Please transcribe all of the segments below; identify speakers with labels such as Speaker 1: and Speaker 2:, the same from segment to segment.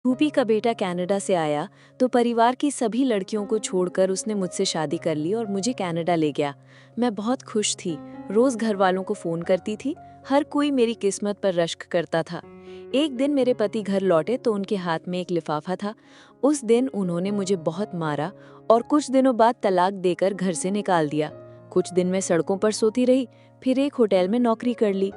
Speaker 1: भूपी का बेटा कनाडा से आया तो परिवार की सभी लड़कियों को छोड़कर उसने मुझसे शादी कर ली और मुझे कनाडा ले गया। मैं बहुत खुश थी। रोज घर वालों को फोन करती थी। हर कोई मेरी किस्मत पर रश्क करता था। एक दिन मेरे पति घर लौटे तो उनके हाथ में एक लिफाफा था। उस दिन उन्होंने मुझे बहुत मारा और कुछ दिनों बाद तलाक देकर घर से निकाल दिया। कुछ दिन मैं सड़कों पर सोती रही, फिर एक होटल में नौकरी कर ली।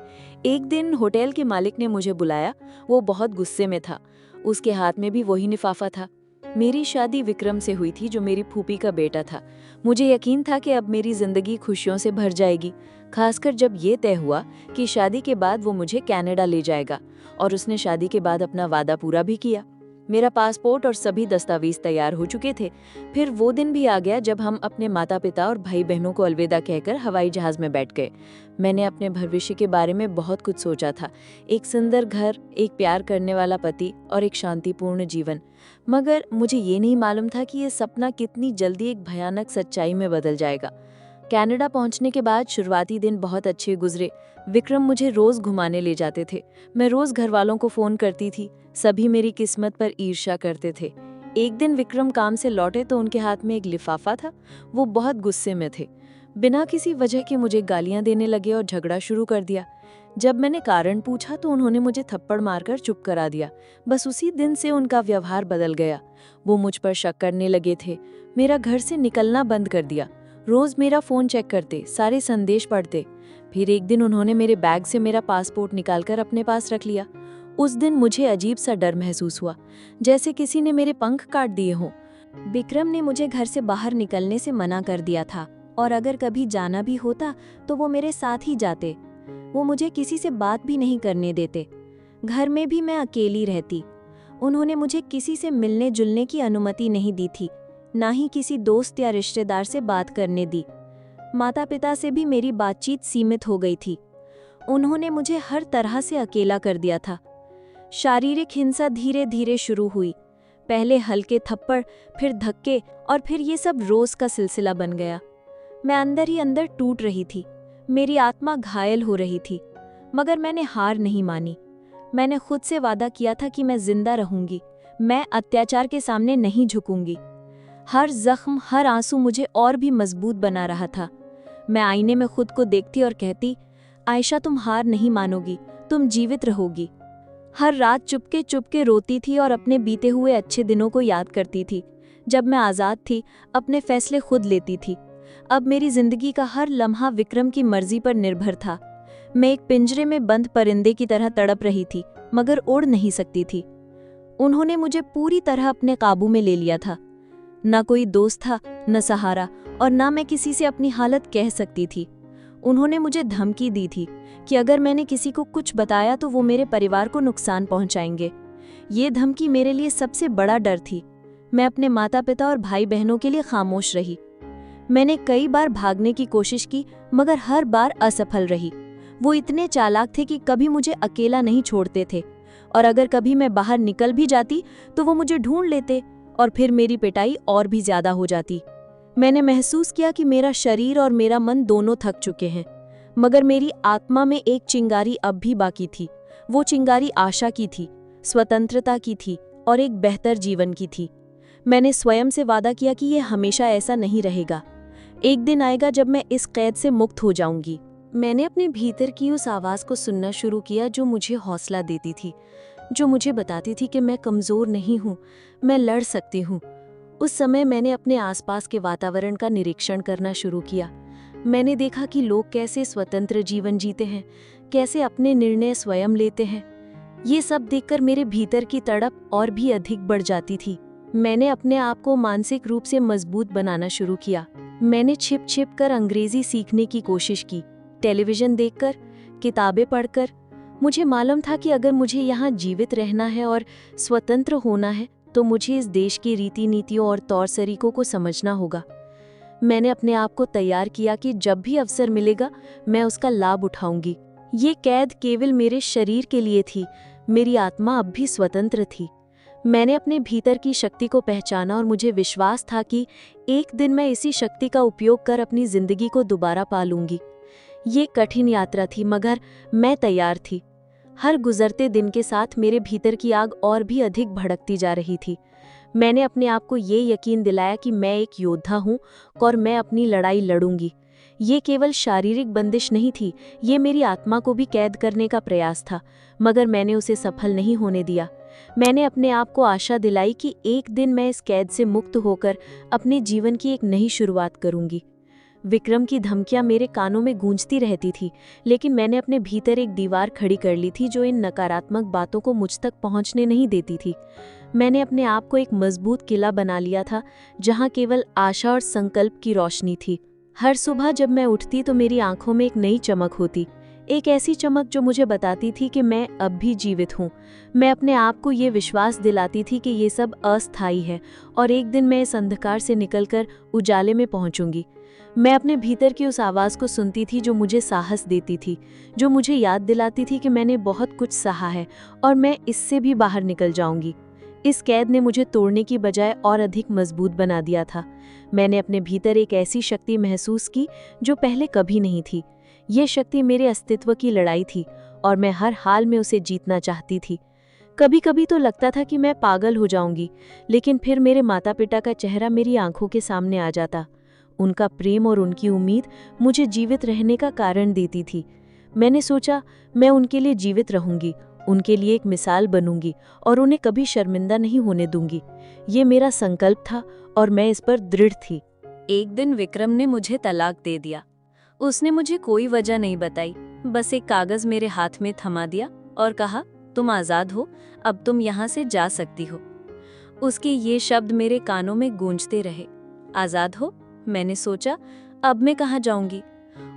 Speaker 1: एक दिन होटल के मालिक ने मुझे बुलाया। वो बहुत गुस्से में था। उसके हाथ में भी वही लिफाफा था। मेरी शादी विक्रम से हुई थी, जो मेरी फूफी का बेटा था। मुझे यकीन था कि अब मेरी जिंदगी खुशियों से भर जाएगी, खासकर जब ये तय हुआ कि शादी के बाद वो मुझे कनाडा ले जाएगा। और उसने शादी के बाद अपना वादा पूरा भी किया। मेरा पासपोर्ट और सभी दस्तावेज तैयार हो चुके थे। फिर वो दिन भी आ गया जब हम अपने माता पिता और भाई बहनों को अलविदा कहकर हवाई जहाज में बैठ गए। मैंने अपने भविष्य के बारे में बहुत कुछ सोचा था। एक सुंदर घर, एक प्यार करने वाला पति और एक शांतिपूर्ण जीवन। मगर मुझे ये नहीं मालूम था कि ये सपना कितनी जल्दी एक भयानक सच्चाई में बदल जाएगा। कनाडा पहुंचने के बाद शुरुआती दिन बहुत अच्छे गुजरे। विक्रम मुझे रोज घुमाने ले जाते थे। मैं रोज घर वालों को फोन करती थी। सभी मेरी किस्मत पर ईर्ष्या करते थे। एक दिन विक्रम काम से लौटे तो उनके हाथ में एक लिफाफा था। वो बहुत गुस्से में थे। बिना किसी वजह के मुझे गालियां देने लगे और झगड़ा शुरू कर दिया। जब मैंने कारण पूछा तो उन्होंने मुझे थप्पड़ मारकर चुप करा दिया। बस उसी दिन से उनका व्यवहार बदल गया। वो मुझ पर शक करने लगे थे। मेरा घर से निकलना बंद कर दिया। रोज मेरा फोन चेक करते, सारे संदेश पढ़ते। फिर एक दिन उन्होंने मेरे बैग से मेरा पासपोर्ट निकालकर अपने पास रख लिया। उस दिन मुझे अजीब सा डर महसूस हुआ, जैसे किसी ने मेरे पंख काट दिए हों। विक्रम ने मुझे घर से बाहर निकलने से मना कर दिया था और अगर कभी जाना भी होता तो वो मेरे साथ ही जाते। वो मुझे किसी से बात भी नहीं करने देते। घर में भी मैं अकेली रहती। उन्होंने मुझे किसी से मिलने जुलने की अनुमति नहीं दी थी, ना ही किसी दोस्त या रिश्तेदार से बात करने दी। माता पिता से भी मेरी बातचीत सीमित हो गई थी। उन्होंने मुझे हर तरह से अकेला कर दिया था। शारीरिक हिंसा धीरे धीरे शुरू हुई। पहले हल्के थप्पड़, फिर धक्के और फिर ये सब रोज का सिलसिला बन गया। मैं अंदर ही अंदर टूट रही थी। मेरी आत्मा घायल हो रही थी। मगर मैंने हार नहीं मानी। मैंने खुद से वादा किया था कि मैं जिंदा रहूंगी। मैं अत्याचार के सामने नहीं झुकूंगी। हर जख्म, हर आंसू मुझे और भी मजबूत बना रहा था। मैं आईने में खुद को देखती और कहती, आयशा तुम हार नहीं मानोगी, तुम जीवित रहोगी। हर रात चुपके चुपके रोती थी और अपने बीते हुए अच्छे दिनों को याद करती थी, जब मैं आज़ाद थी, अपने फैसले खुद लेती थी। अब मेरी जिंदगी का हर लम्हा विक्रम की मर्जी पर निर्भर था। मैं एक पिंजरे में बंद परिंदे की तरह तड़प रही थी, मगर उड़ नहीं सकती थी। उन्होंने मुझे पूरी तरह अपने काबू में ले लिया था। न कोई दोस्त था, न सहारा, और न मैं किसी से अपनी हालत कह सकती थी। उन्होंने मुझे धमकी दी थी कि अगर मैंने किसी को कुछ बताया तो वो मेरे परिवार को नुकसान पहुंचाएंगे। ये धमकी मेरे लिए सबसे बड़ा डर थी। मैं अपने माता पिता और भाई बहनों के लिए खामोश रही। मैंने कई बार भागने की कोशिश की, मगर हर बार असफल रही। वो इतने चालाक थे कि कभी मुझे अकेला नहीं छोड़ते थे, और अगर कभी मैं बाहर निकल भी जाती तो वो मुझे ढूंढ लेते और फिर मेरी पिटाई और भी ज्यादा हो जाती। मैंने महसूस किया कि मेरा शरीर और मेरा मन दोनों थक चुके हैं, मगर मेरी आत्मा में एक चिंगारी अब भी बाकी थी। वो चिंगारी आशा की थी, स्वतंत्रता की थी और एक बेहतर जीवन की थी। मैंने स्वयं से वादा किया कि ये हमेशा ऐसा नहीं रहेगा। एक दिन आएगा जब मैं इस कैद से मुक्त हो जाऊंगी। मैंने अपने भीतर की उस आवाज़ को सुनना शुरू किया जो मुझे हौसला देती थी, जो मुझे बताती थी कि मैं कमज़ोर नहीं हूँ, मैं लड़ सकती हूँ। उस समय मैंने अपने आसपास के वातावरण का निरीक्षण करना शुरू किया। मैंने देखा कि लोग कैसे स्वतंत्र जीवन जीते हैं, कैसे अपने निर्णय स्वयं लेते हैं। ये सब देखकर मेरे भीतर की तड़प और भी अधिक बढ़ जाती थी। मैंने अपने आप को मानसिक रूप से मजबूत बनाना शुरू किया। मैंने छिप छिप कर अंग्रेजी सीखने की कोशिश की, टेलीविजन देखकर, किताबें पढ़कर। मुझे मालूम था कि अगर मुझे यहाँ जीवित रहना है और स्वतंत्र होना है तो मुझे इस देश की रीति नीतियों और तौर तरीकों को समझना होगा। मैंने अपने आप को तैयार किया कि जब भी अवसर मिलेगा मैं उसका लाभ उठाऊंगी। ये कैद केवल मेरे शरीर के लिए थी, मेरी आत्मा अब भी स्वतंत्र थी। मैंने अपने भीतर की शक्ति को पहचाना और मुझे विश्वास था कि एक दिन मैं इसी शक्ति का उपयोग कर अपनी जिंदगी को दोबारा पा लूंगी। ये कठिन यात्रा थी, मगर मैं तैयार थी। हर गुजरते दिन के साथ मेरे भीतर की आग और भी अधिक भड़कती जा रही थी। मैंने अपने आप को ये यकीन दिलाया कि मैं एक योद्धा हूँ और मैं अपनी लड़ाई लड़ूंगी। ये केवल शारीरिक बंदिश नहीं थी, ये मेरी आत्मा को भी कैद करने का प्रयास था, मगर मैंने उसे सफल नहीं होने दिया। मैंने अपने आप को आशा दिलाई कि एक दिन मैं इस कैद से मुक्त होकर अपने जीवन की एक नई शुरुआत करूंगी। विक्रम की धमकियां मेरे कानों में गूंजती रहती थी, लेकिन मैंने अपने भीतर एक दीवार खड़ी कर ली थी जो इन नकारात्मक बातों को मुझ तक पहुंचने नहीं देती थी। मैंने अपने आप को एक मजबूत किला बना लिया था, जहां केवल आशा और संकल्प की रोशनी थी। हर सुबह जब मैं उठती तो मेरी आंखों में एक नई चमक होती, एक ऐसी चमक जो मुझे बताती थी कि मैं अब भी जीवित हूँ। मैं अपने आप को ये विश्वास दिलाती थी कि ये सब अस्थायी है और एक दिन मैं इस अंधकार से निकलकर उजाले में पहुंचूंगी। मैं अपने भीतर की उस आवाज़ को सुनती थी जो मुझे साहस देती थी, जो मुझे याद दिलाती थी कि मैंने बहुत कुछ सहा है और मैं इससे भी बाहर निकल जाऊंगी। इस कैद ने मुझे तोड़ने की बजाय और अधिक मजबूत बना दिया था। मैंने अपने भीतर एक ऐसी शक्ति महसूस की जो पहले कभी नहीं थी। ये शक्ति मेरे अस्तित्व की लड़ाई थी और मैं हर हाल में उसे जीतना चाहती थी। कभी कभी तो लगता था कि मैं पागल हो जाऊंगी, लेकिन फिर मेरे माता पिता का चेहरा मेरी आंखों के सामने आ जाता। उनका प्रेम और उनकी उम्मीद मुझे जीवित रहने का कारण देती थी। मैंने सोचा, मैं उनके लिए जीवित रहूंगी, उनके लिए एक मिसाल बनूंगी और उन्हें कभी शर्मिंदा नहीं होने दूंगी। ये मेरा संकल्प था और मैं इस पर दृढ़ थी। एक दिन विक्रम ने मुझे तलाक दे दिया। उसने मुझे कोई वजह नहीं बताई, बस एक कागज मेरे हाथ में थमा दिया और कहा, तुम आज़ाद हो, अब तुम यहाँ से जा सकती हो। उसके ये शब्द मेरे कानों में गूंजते रहे। आज़ाद हो? मैंने सोचा, अब मैं कहाँ जाऊंगी?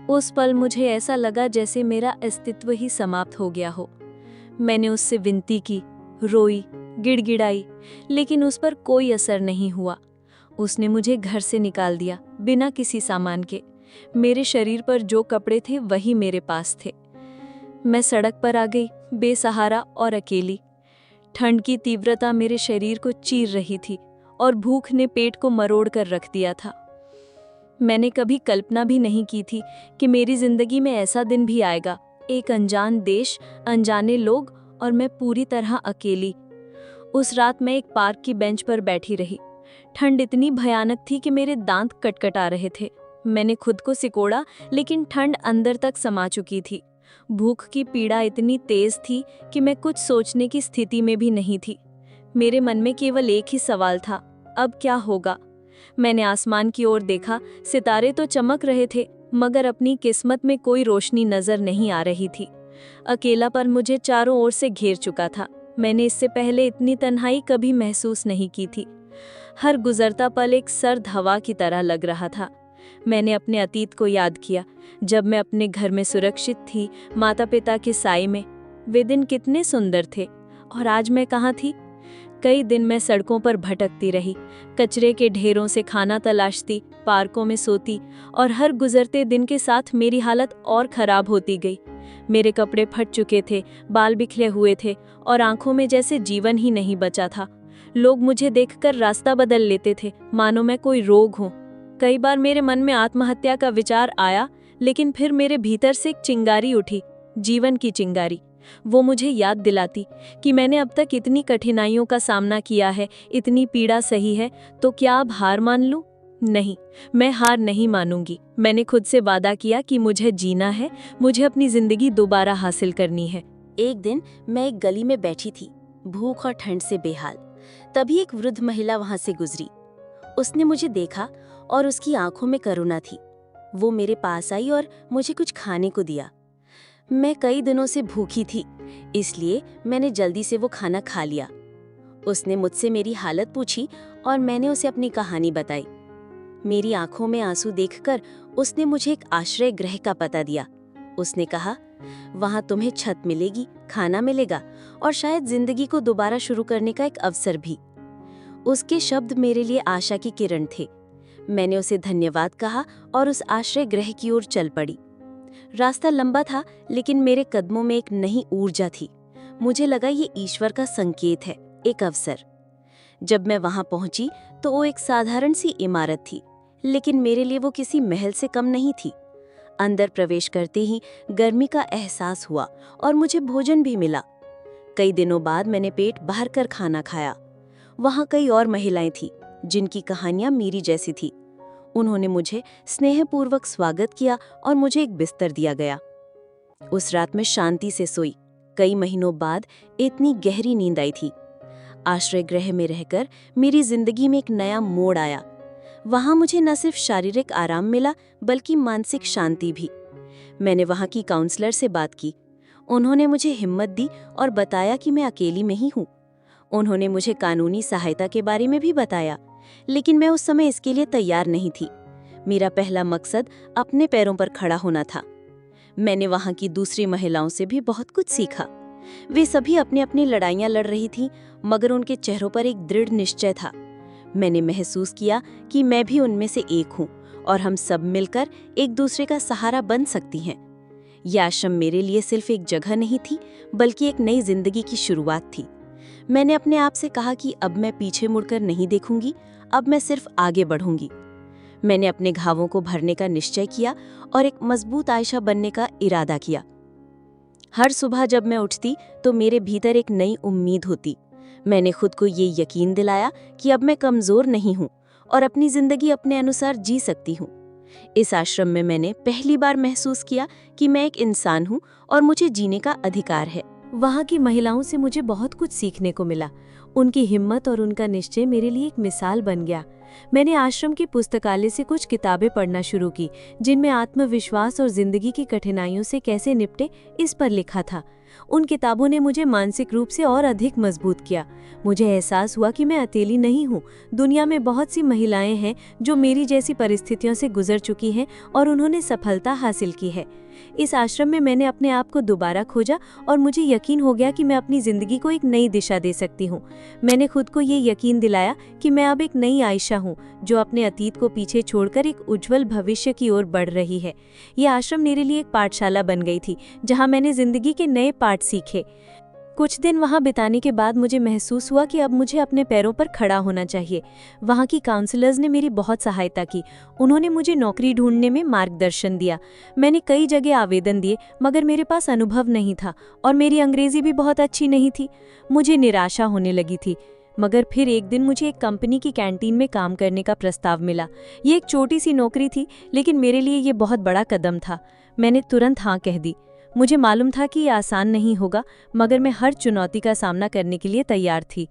Speaker 1: उस पल मुझे ऐसा लगा जैसे मेरा अस्तित्व ही समाप्त हो गया हो। मैंने उससे विनती की, रोई, गिड़गिड़ाई, लेकिन उस पर कोई असर नहीं हुआ। उसने मुझे घर से निकाल दिया, बिना किसी सामान के। मेरे शरीर पर जो कपड़े थे वही मेरे पास थे। मैं सड़क पर आ गई, बेसहारा और अकेली। ठंड की तीव्रता मेरे शरीर को चीर रही थी और भूख ने पेट को मरोड़ कर रख दिया था। मैंने कभी कल्पना भी नहीं की थी कि मेरी जिंदगी में ऐसा दिन भी आएगा। एक अनजान देश, अनजाने लोग और मैं पूरी तरह अकेली। उस रात मैं एक पार्क की बेंच पर बैठी रही। ठंड इतनी भयानक थी कि मेरे दांत कटकटा रहे थे। मैंने खुद को सिकोड़ा, लेकिन ठंड अंदर तक समा चुकी थी। भूख की पीड़ा इतनी तेज थी कि मैं कुछ सोचने की स्थिति में भी नहीं थी। मेरे मन में केवल एक ही सवाल था, अब क्या होगा? मैंने आसमान की ओर देखा। सितारे तो चमक रहे थे, मगर अपनी किस्मत में कोई रोशनी नजर नहीं आ रही थी। अकेलापन मुझे चारों ओर से घेर चुका था। मैंने इससे पहले इतनी तन्हाई कभी महसूस नहीं की थी। हर गुजरता पल एक सर्द हवा की तरह लग रहा था। मैंने अपने अतीत को याद किया, जब मैं अपने घर में सुरक्षित थी, माता पिता के साए में। वे दिन कितने सुंदर थे, और आज मैं कहाँ थी? कई दिन मैं सड़कों पर भटकती रही, कचरे के ढेरों से खाना तलाशती, पार्कों में सोती, और हर गुजरते दिन के साथ मेरी हालत और खराब होती गई। मेरे कपड़े फट चुके थे, बाल बिखरे हुए थे और आंखों में जैसे जीवन ही नहीं बचा था। लोग मुझे देखकर रास्ता बदल लेते थे, मानो मैं कोई रोग हूँ। कई बार मेरे मन में आत्महत्या का विचार आया, लेकिन फिर मेरे भीतर से एक चिंगारी उठी, जीवन की चिंगारी। वो मुझे याद दिलाती कि मैंने अब तक इतनी कठिनाइयों का सामना किया है, इतनी पीड़ा सही है, तो क्या अब हार मान लूं? नहीं, मैं हार नहीं मानूंगी। मैंने खुद से वादा किया कि मुझे जीना है, मुझे अपनी जिंदगी दोबारा हासिल करनी है। एक दिन मैं एक गली में बैठी थी, भूख और ठंड से बेहाल। तभी एक वृद्ध महिला वहां से गुजरी। उसने मुझे देखा और उसकी आंखों में करुणा थी। वो मेरे पास आई और मुझे कुछ खाने को दिया। मैं कई दिनों से भूखी थी, इसलिए मैंने जल्दी से वो खाना खा लिया। उसने मुझसे मेरी हालत पूछी और मैंने उसे अपनी कहानी बताई। मेरी आंखों में आंसू देखकर उसने मुझे एक आश्रय गृह का पता दिया। उसने कहा, वहां तुम्हें छत मिलेगी, खाना मिलेगा और शायद जिंदगी को दोबारा शुरू करने का एक अवसर भी। उसके शब्द मेरे लिए आशा की किरण थे। मैंने उसे धन्यवाद कहा और उस आश्रय गृह की ओर चल पड़ी। रास्ता लंबा था, लेकिन मेरे कदमों में एक नई ऊर्जा थी। मुझे लगा ये ईश्वर का संकेत है, एक अवसर। जब मैं वहां पहुंची तो वो एक साधारण सी इमारत थी, लेकिन मेरे लिए वो किसी महल से कम नहीं थी।
Speaker 2: अंदर प्रवेश करते ही गर्मी का एहसास हुआ और मुझे भोजन भी मिला। कई दिनों बाद मैंने पेट भर कर खाना खाया। वहाँ कई और महिलाएं थीं जिनकी कहानियां मेरी जैसी थी। उन्होंने मुझे स्नेहपूर्वक स्वागत किया और मुझे एक बिस्तर दिया गया। उस रात में शांति से सोई। कई महीनों बाद इतनी गहरी नींद आई थी। आश्रय गृह में रहकर मेरी जिंदगी में एक नया मोड़ आया। वहाँ मुझे न सिर्फ शारीरिक आराम मिला बल्कि मानसिक शांति भी। मैंने वहाँ की काउंसलर से बात की। उन्होंने मुझे हिम्मत दी और बताया कि मैं अकेली नहीं हूँ। उन्होंने मुझे कानूनी सहायता के बारे में भी बताया, लेकिन मैं उस समय इसके लिए तैयार नहीं थी। मेरा पहला मकसद अपने पैरों पर खड़ा होना था। मैंने वहाँ की दूसरी महिलाओं से भी बहुत कुछ सीखा। वे सभी अपनी अपनी लड़ाइयाँ लड़ रही थीं, मगर उनके चेहरों पर एक दृढ़ निश्चय था। मैंने महसूस किया कि मैं भी उनमें से एक हूँ और हम सब मिलकर एक दूसरे का सहारा बन सकती हैं। यह आश्रम मेरे लिए सिर्फ एक जगह नहीं थी, बल्कि एक नई जिंदगी की शुरुआत थी। मैंने अपने आप से कहा कि अब मैं पीछे मुड़कर नहीं देखूंगी, अब मैं सिर्फ आगे बढ़ूंगी। मैंने अपने घावों को भरने का निश्चय किया और एक मजबूत आयशा बनने का इरादा किया। हर सुबह जब मैं उठती तो मेरे भीतर एक नई उम्मीद होती। मैंने खुद को ये यकीन दिलाया कि अब मैं कमज़ोर नहीं हूँ और अपनी ज़िंदगी अपने अनुसार जी सकती हूँ। इस आश्रम में मैंने पहली बार महसूस किया कि मैं एक इंसान हूँ और मुझे जीने का अधिकार है।
Speaker 1: वहाँ की महिलाओं से मुझे बहुत कुछ सीखने को मिला। उनकी हिम्मत और उनका निश्चय मेरे लिए एक मिसाल बन गया। मैंने आश्रम की पुस्तकालय से कुछ किताबें पढ़ना शुरू की, जिनमें आत्मविश्वास और जिंदगी की कठिनाइयों से कैसे निपटे इस पर लिखा था। उन किताबों ने मुझे मानसिक रूप से और अधिक मजबूत किया। मुझे एहसास हुआ कि मैं अकेली नहीं हूँ। दुनिया में बहुत सी महिलाएं हैं जो मेरी जैसी परिस्थितियों से गुजर चुकी हैं और उन्होंने सफलता हासिल की है। इस आश्रम में मैंने अपने आप को दोबारा खोजा और मुझे यकीन हो गया कि मैं अपनी ज़िंदगी को एक नई दिशा दे सकती हूँ। मैंने खुद को ये यकीन दिलाया कि मैं अब एक नई आयशा हूँ, जो अपने अतीत को पीछे छोड़कर एक उज्जवल भविष्य की ओर बढ़ रही है। यह आश्रम मेरे लिए एक पाठशाला बन गई थी, जहाँ मैंने ज़िंदगी के नए पाठ सीखे। कुछ दिन वहाँ बिताने के बाद मुझे महसूस हुआ कि अब मुझे अपने पैरों पर खड़ा होना चाहिए। वहाँ की काउंसलर्स ने मेरी बहुत सहायता की। उन्होंने मुझे नौकरी ढूंढने में मार्गदर्शन दिया। मैंने कई जगह आवेदन दिए, मगर मेरे पास अनुभव नहीं था और मेरी अंग्रेजी भी बहुत अच्छी नहीं थी। मुझे निराशा होने लगी थी। मगर फिर एक दिन मुझे एक कंपनी की कैंटीन में काम करने का प्रस्ताव मिला। ये एक छोटी सी नौकरी थी, लेकिन मेरे लिए ये बहुत बड़ा कदम था। मैंने तुरंत हाँ कह दी। मुझे मालूम था कि ये आसान नहीं होगा, मगर मैं हर चुनौती का सामना करने के लिए तैयार थी।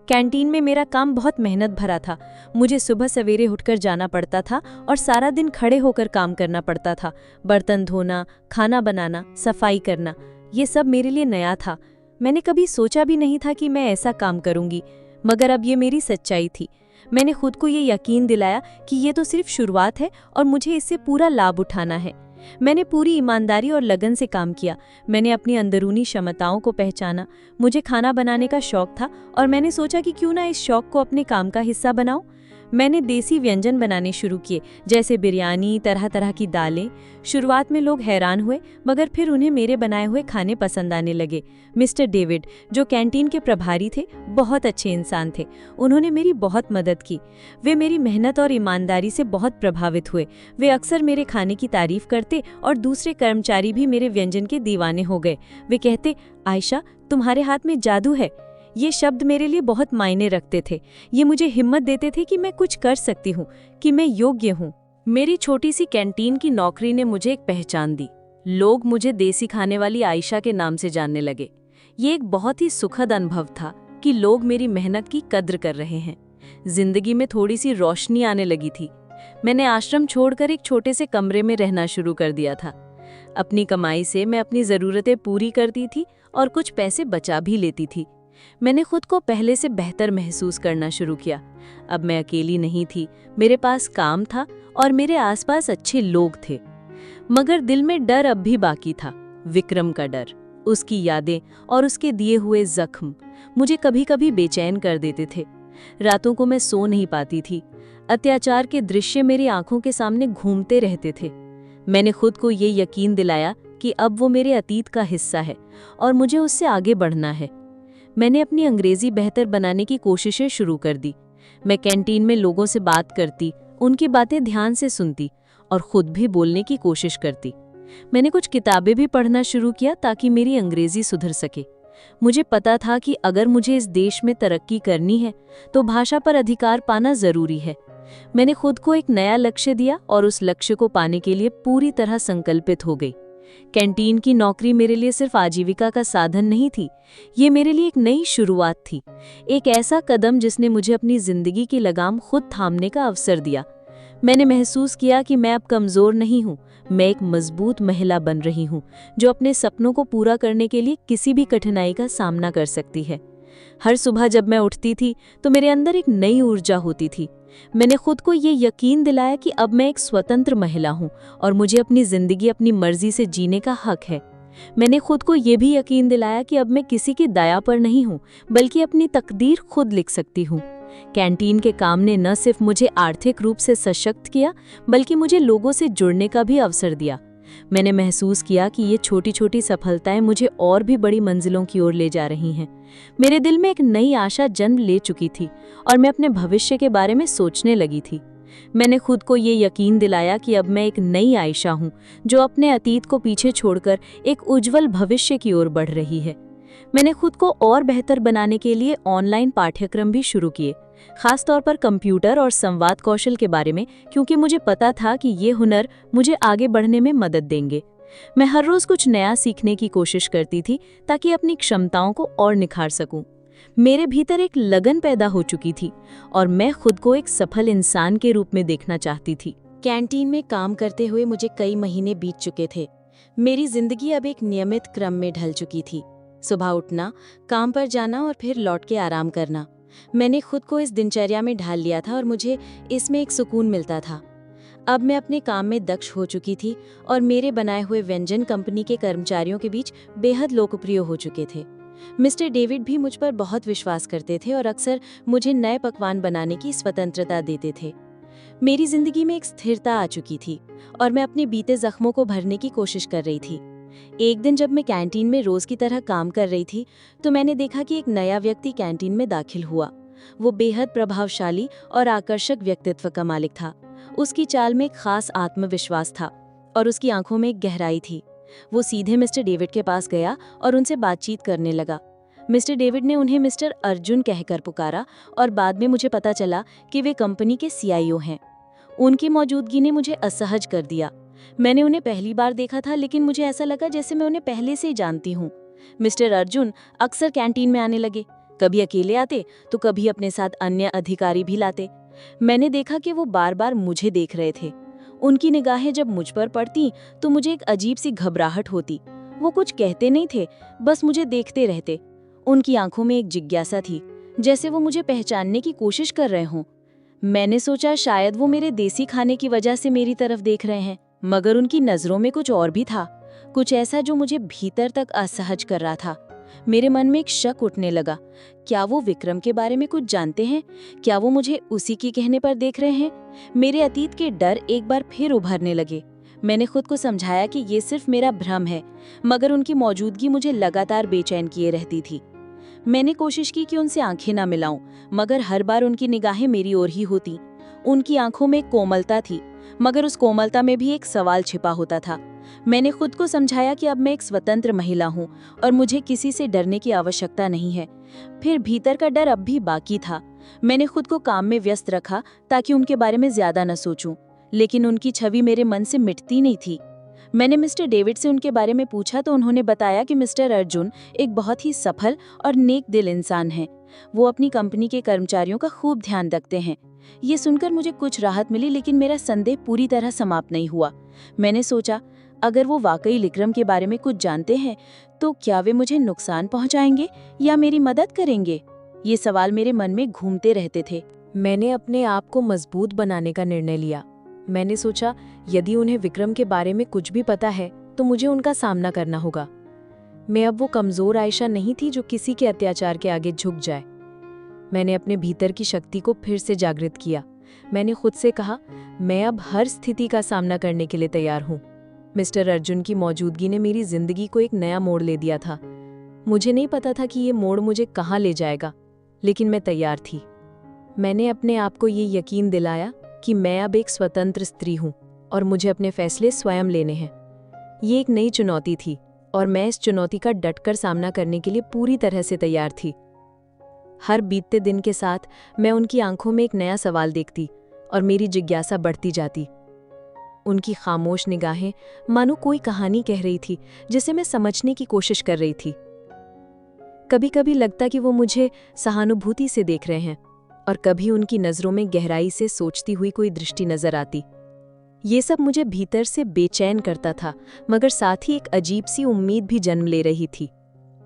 Speaker 1: कैंटीन में मेरा काम बहुत मेहनत भरा था। मुझे सुबह सवेरे उठकर जाना पड़ता था और सारा दिन खड़े होकर काम करना पड़ता था। बर्तन धोना, खाना बनाना, सफाई करना, ये सब मेरे लिए नया था। मैंने कभी सोचा भी नहीं था कि मैं ऐसा काम करूंगी, मगर अब ये मेरी सच्चाई थी। मैंने खुद को ये यकीन दिलाया कि ये तो सिर्फ शुरुआत है और मुझे इससे पूरा लाभ उठाना है। मैंने पूरी ईमानदारी और लगन से काम किया। मैंने अपनी अंदरूनी क्षमताओं को पहचाना। मुझे खाना बनाने का शौक था और मैंने सोचा कि क्यों ना इस शौक को अपने काम का हिस्सा बनाऊं। मैंने देसी व्यंजन बनाने शुरू किए, जैसे बिरयानी, तरह तरह की दालें। शुरुआत में लोग हैरान हुए, मगर फिर उन्हें मेरे बनाए हुए खाने पसंद आने लगे। मिस्टर डेविड, जो कैंटीन के प्रभारी थे, बहुत अच्छे इंसान थे। उन्होंने मेरी बहुत मदद की। वे मेरी मेहनत और ईमानदारी से बहुत प्रभावित हुए। वे अक्सर मेरे खाने की तारीफ करते और दूसरे कर्मचारी भी मेरे व्यंजन के दीवाने हो गए। वे कहते, आयशा, तुम्हारे हाथ में जादू है। ये शब्द मेरे लिए बहुत मायने रखते थे। ये मुझे हिम्मत देते थे कि मैं कुछ कर सकती हूँ, कि मैं योग्य हूँ। मेरी छोटी सी कैंटीन की नौकरी ने मुझे एक पहचान दी। लोग मुझे देसी खाने वाली आयशा के नाम से जानने लगे। ये एक बहुत ही सुखद अनुभव था कि लोग मेरी मेहनत की कद्र कर रहे हैं। जिंदगी में थोड़ी सी रोशनी आने लगी थी। मैंने आश्रम छोड़कर एक छोटे से कमरे में रहना शुरू कर दिया था। अपनी कमाई से मैं अपनी ज़रूरतें पूरी करती थी और कुछ पैसे बचा भी लेती थी। मैंने खुद को पहले से बेहतर महसूस करना शुरू किया। अब मैं अकेली नहीं थी, मेरे पास काम था और मेरे आसपास अच्छे लोग थे। मगर दिल में डर अब भी बाकी था। विक्रम का डर, उसकी यादें और उसके दिए हुए जख्म मुझे कभी कभी बेचैन कर देते थे। रातों को मैं सो नहीं पाती थी। अत्याचार के दृश्य मेरी आंखों के सामने घूमते रहते थे। मैंने खुद को ये यकीन दिलाया कि अब वो मेरे अतीत का हिस्सा है और मुझे उससे आगे बढ़ना है। मैंने अपनी अंग्रेजी बेहतर बनाने की कोशिशें शुरू कर दी। मैं कैंटीन में लोगों से बात करती, उनकी बातें ध्यान से सुनती
Speaker 2: और खुद भी बोलने की कोशिश करती। मैंने कुछ किताबें भी पढ़ना शुरू किया ताकि मेरी अंग्रेजी सुधर सके। मुझे पता था कि अगर मुझे इस देश में तरक्की करनी है तो भाषा पर अधिकार पाना जरूरी है। मैंने खुद को एक नया लक्ष्य दिया और उस लक्ष्य को पाने के लिए पूरी तरह संकल्पित हो गई। कैंटीन की नौकरी मेरे लिए सिर्फ आजीविका का साधन नहीं थी, ये मेरे लिए एक नई शुरुआत थी, एक ऐसा कदम जिसने मुझे अपनी जिंदगी की लगाम खुद थामने का अवसर दिया। मैंने महसूस किया कि मैं अब कमज़ोर नहीं हूँ, मैं एक मजबूत महिला बन रही हूँ जो अपने सपनों को पूरा करने के लिए किसी भी कठिनाई का सामना कर सकती है। हर सुबह जब मैं उठती थी तो मेरे अंदर एक नई ऊर्जा होती थी। मैंने खुद को ये यकीन दिलाया कि अब मैं एक स्वतंत्र महिला हूँ और मुझे अपनी जिंदगी अपनी मर्जी से जीने का हक है। मैंने खुद को ये भी यकीन दिलाया कि अब मैं किसी की दया पर नहीं हूँ, बल्कि अपनी तकदीर खुद लिख सकती हूँ। कैंटीन के काम ने न सिर्फ मुझे आर्थिक रूप से सशक्त किया, बल्कि मुझे लोगों से जुड़ने का भी अवसर दिया। मैंने महसूस किया कि ये छोटी छोटी सफलताएं मुझे और भी बड़ी मंजिलों की ओर ले जा रही हैं। मेरे दिल में एक नई आशा जन्म ले चुकी थी और मैं अपने भविष्य के बारे में सोचने लगी थी। मैंने खुद को ये यकीन दिलाया कि अब मैं एक नई आयशा हूँ जो अपने अतीत को पीछे छोड़कर एक उज्जवल भविष्य की ओर बढ़ रही है। मैंने खुद को और बेहतर बनाने के लिए ऑनलाइन पाठ्यक्रम भी शुरू किए, खास तौर पर कंप्यूटर और संवाद कौशल के बारे में, क्योंकि मुझे पता था कि ये हुनर मुझे आगे बढ़ने में मदद देंगे। मैं हर रोज कुछ नया सीखने की कोशिश करती थी ताकि अपनी क्षमताओं को और निखार सकूं। मेरे भीतर एक लगन पैदा हो चुकी थी और मैं खुद को एक सफल इंसान के रूप में देखना चाहती थी। कैंटीन में काम करते हुए मुझे कई महीने बीत चुके थे। मेरी जिंदगी अब एक नियमित क्रम में ढल चुकी थी। सुबह उठना, काम पर जाना और फिर लौट के आराम करना। मैंने खुद को इस दिनचर्या में ढाल लिया था और मुझे इसमें एक सुकून मिलता था। अब मैं अपने काम में दक्ष हो चुकी थी और मेरे बनाए हुए व्यंजन कंपनी के कर्मचारियों के बीच बेहद लोकप्रिय हो चुके थे। मिस्टर डेविड भी मुझ पर बहुत विश्वास करते थे और अक्सर मुझे नए पकवान बनाने की स्वतंत्रता देते थे। मेरी जिंदगी में एक स्थिरता आ चुकी थी और मैं अपने बीते जख्मों को भरने की कोशिश कर रही थी। एक दिन जब मैं कैंटीन में रोज की तरह काम कर रही थी तो मैंने देखा कि एक नया व्यक्ति कैंटीन में दाखिल हुआ। वो बेहद प्रभावशाली और आकर्षक व्यक्तित्व का मालिक था। उसकी चाल में एक खास आत्मविश्वास था और उसकी आंखों में एक गहराई थी। वो सीधे मिस्टर डेविड के पास गया और उनसे बातचीत करने लगा। मिस्टर डेविड ने उन्हें मिस्टर अर्जुन कहकर पुकारा और बाद में मुझे पता चला कि वे कंपनी के सीईओ हैं। उनकी मौजूदगी ने मुझे असहज कर दिया। मैंने उन्हें पहली बार देखा था, लेकिन मुझे ऐसा लगा जैसे मैं उन्हें पहले से ही जानती हूँ। मिस्टर अर्जुन अक्सर कैंटीन में आने लगे, कभी अकेले आते तो कभी अपने साथ अन्य अधिकारी भी लाते। मैंने देखा कि वो बार बार मुझे देख रहे थे। उनकी निगाहें जब मुझ पर पड़ती तो मुझे एक अजीब सी घबराहट होती। वो कुछ कहते नहीं थे, बस मुझे देखते रहते। उनकी आंखों में एक जिज्ञासा थी, जैसे वो मुझे पहचानने की कोशिश कर रहे हों। मैंने सोचा शायद वो मेरे देसी खाने की वजह से मेरी तरफ देख रहे हैं, मगर उनकी नजरों में कुछ और भी था, कुछ ऐसा जो मुझे भीतर तक असहज कर रहा था। मेरे मन में एक शक उठने लगा। क्या वो विक्रम के बारे में कुछ जानते हैं? क्या वो मुझे उसी की कहने पर देख रहे हैं? मेरे अतीत के डर एक बार फिर उभरने लगे। मैंने खुद को समझाया कि ये सिर्फ मेरा भ्रम है, मगर उनकी मौजूदगी मुझे लगातार बेचैन किए रहती थी। मैंने कोशिश की कि उनसे आंखें ना मिलाऊं, मगर हर बार उनकी निगाहें मेरी ओर ही होती। उनकी आंखों में कोमलता थी, मगर उस कोमलता में भी एक सवाल छिपा होता था। मैंने खुद को समझाया कि अब मैं एक स्वतंत्र महिला हूँ और मुझे किसी से डरने की आवश्यकता नहीं है। फिर भीतर का डर अब भी बाकी था। मैंने खुद को काम में व्यस्त रखा ताकि उनके बारे में ज्यादा न सोचूं, लेकिन उनकी छवि मेरे मन से मिटती नहीं थी। मैंने मिस्टर डेविड से उनके बारे में पूछा तो उन्होंने बताया कि मिस्टर अर्जुन एक बहुत ही सफल और नेक दिल इंसान हैं। वो अपनी कंपनी के कर्मचारियों का खूब ध्यान रखते हैं। ये सुनकर मुझे कुछ राहत मिली, लेकिन मेरा संदेह पूरी तरह समाप्त नहीं हुआ। मैंने सोचा, अगर वो वाकई विक्रम के बारे में कुछ जानते हैं तो क्या वे मुझे नुकसान पहुंचाएंगे या मेरी मदद करेंगे? ये सवाल मेरे मन में घूमते रहते थे।
Speaker 1: मैंने अपने आप को मजबूत बनाने का निर्णय लिया। मैंने सोचा, यदि उन्हें विक्रम के बारे में कुछ भी पता है तो मुझे उनका सामना करना होगा। मैं अब वो कमजोर आयशा नहीं थी जो किसी के अत्याचार के आगे झुक जाए। मैंने अपने भीतर की शक्ति को फिर से जागृत किया। मैंने खुद से कहा, मैं अब हर स्थिति का सामना करने के लिए तैयार हूँ। मिस्टर अर्जुन की मौजूदगी ने मेरी जिंदगी को एक नया मोड़ ले दिया था। मुझे नहीं पता था कि ये मोड़ मुझे कहाँ ले जाएगा, लेकिन मैं तैयार थी। मैंने अपने आप को ये यकीन दिलाया कि मैं अब एक स्वतंत्र स्त्री हूँ। और मुझे अपने फैसले स्वयं लेने हैं। ये एक नई चुनौती थी और मैं इस चुनौती का डटकर सामना करने के लिए पूरी तरह से तैयार थी। हर बीतते दिन के साथ मैं उनकी आंखों में एक नया सवाल देखती और मेरी जिज्ञासा बढ़ती जाती। उनकी खामोश निगाहें मानो कोई कहानी कह रही थी जिसे मैं समझने की कोशिश कर रही थी। कभी कभी लगता कि वो मुझे सहानुभूति से देख रहे हैं और कभी उनकी नज़रों में गहराई से सोचती हुई कोई दृष्टि नजर आती। ये सब मुझे भीतर से बेचैन करता था, मगर साथ ही एक अजीब सी उम्मीद भी जन्म ले रही थी।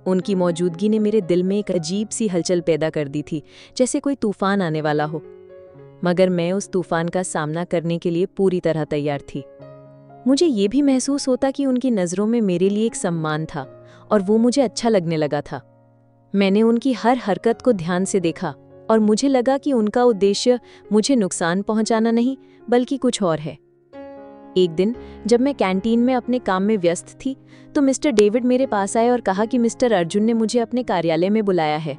Speaker 1: उनकी मौजूदगी ने मेरे दिल में एक अजीब सी हलचल पैदा कर दी थी, जैसे कोई तूफान आने वाला हो। मगर मैं उस तूफान का सामना करने के लिए पूरी तरह तैयार थी। मुझे ये भी महसूस होता कि उनकी नज़रों में मेरे लिए एक सम्मान था और वो मुझे अच्छा लगने लगा था। मैंने उनकी हर हरकत को ध्यान से देखा और मुझे लगा कि उनका उद्देश्य मुझे नुकसान पहुंचाना नहीं, बल्कि कुछ और है। एक दिन जब मैं कैंटीन में अपने काम में व्यस्त थी तो मिस्टर डेविड मेरे पास आए और कहा कि मिस्टर अर्जुन ने मुझे अपने कार्यालय में बुलाया है।